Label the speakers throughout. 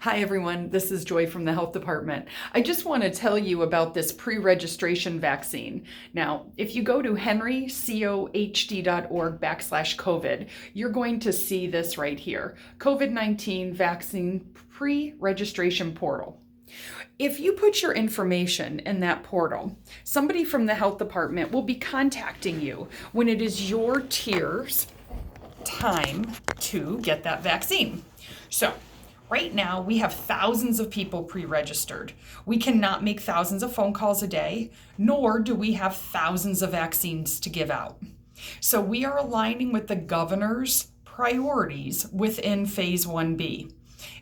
Speaker 1: Hi everyone, this is Joy from the Health Department. I just want to tell you about this pre-registration vaccine. Now, if you go to henrycohd.org/COVID, you're going to see this right here, COVID-19 vaccine pre-registration portal. If you put your information in that portal, somebody from the Health Department will be contacting you when it is your tier's time to get that vaccine. So, right now, we have thousands of people pre-registered. We cannot make thousands of phone calls a day, nor do we have thousands of vaccines to give out. So we are aligning with the governor's priorities within Phase 1B.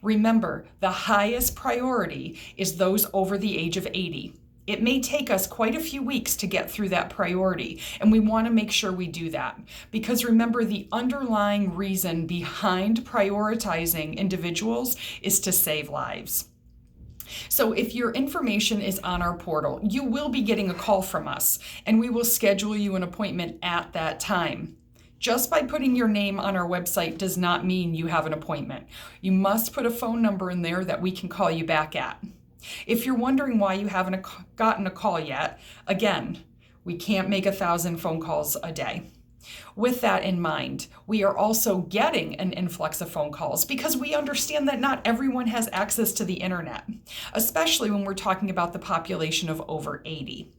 Speaker 1: Remember, the highest priority is those over the age of 80. It may take us quite a few weeks to get through that priority, and we want to make sure we do that. Because remember, the underlying reason behind prioritizing individuals is to save lives. So if your information is on our portal, you will be getting a call from us, and we will schedule you an appointment at that time. Just by putting your name on our website does not mean you have an appointment. You must put a phone number in there that we can call you back at. If you're wondering why you haven't gotten a call yet, again, we can't make 1,000 phone calls a day. With that in mind, we are also getting an influx of phone calls because we understand that not everyone has access to the internet, especially when we're talking about the population of over 80.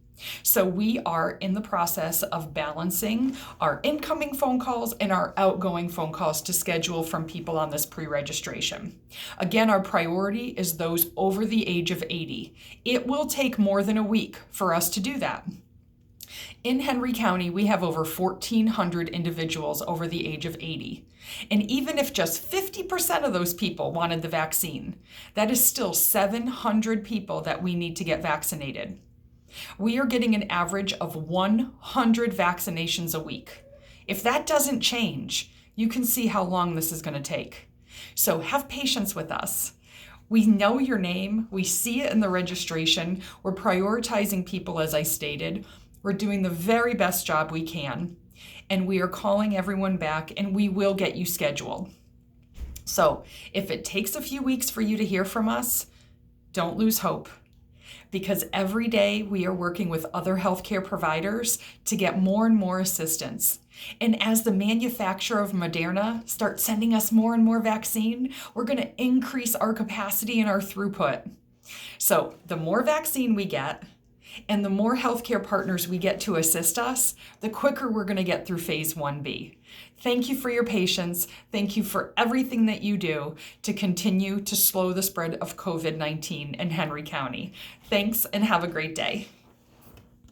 Speaker 1: So we are in the process of balancing our incoming phone calls and our outgoing phone calls to schedule from people on this pre-registration. Again, our priority is those over the age of 80. It will take more than a week for us to do that. In Henry County, we have over 1,400 individuals over the age of 80. And even if just 50% of those people wanted the vaccine, that is still 700 people that we need to get vaccinated. We are getting an average of 100 vaccinations a week. If that doesn't change, you can see how long this is going to take. So have patience with us. We know your name. We see it in the registration. We're prioritizing people, as I stated. We're doing the very best job we can. And we are calling everyone back, and we will get you scheduled. So if it takes a few weeks for you to hear from us, don't lose hope. Because every day we are working with other healthcare providers to get more and more assistance. And as the manufacturer of Moderna starts sending us more and more vaccine, we're going to increase our capacity and our throughput. So the more vaccine we get, and the more healthcare partners we get to assist us, the quicker we're going to get through Phase 1B. Thank you for your patience. Thank you for everything that you do to continue to slow the spread of COVID-19 in Henry County. Thanks, and have a great day.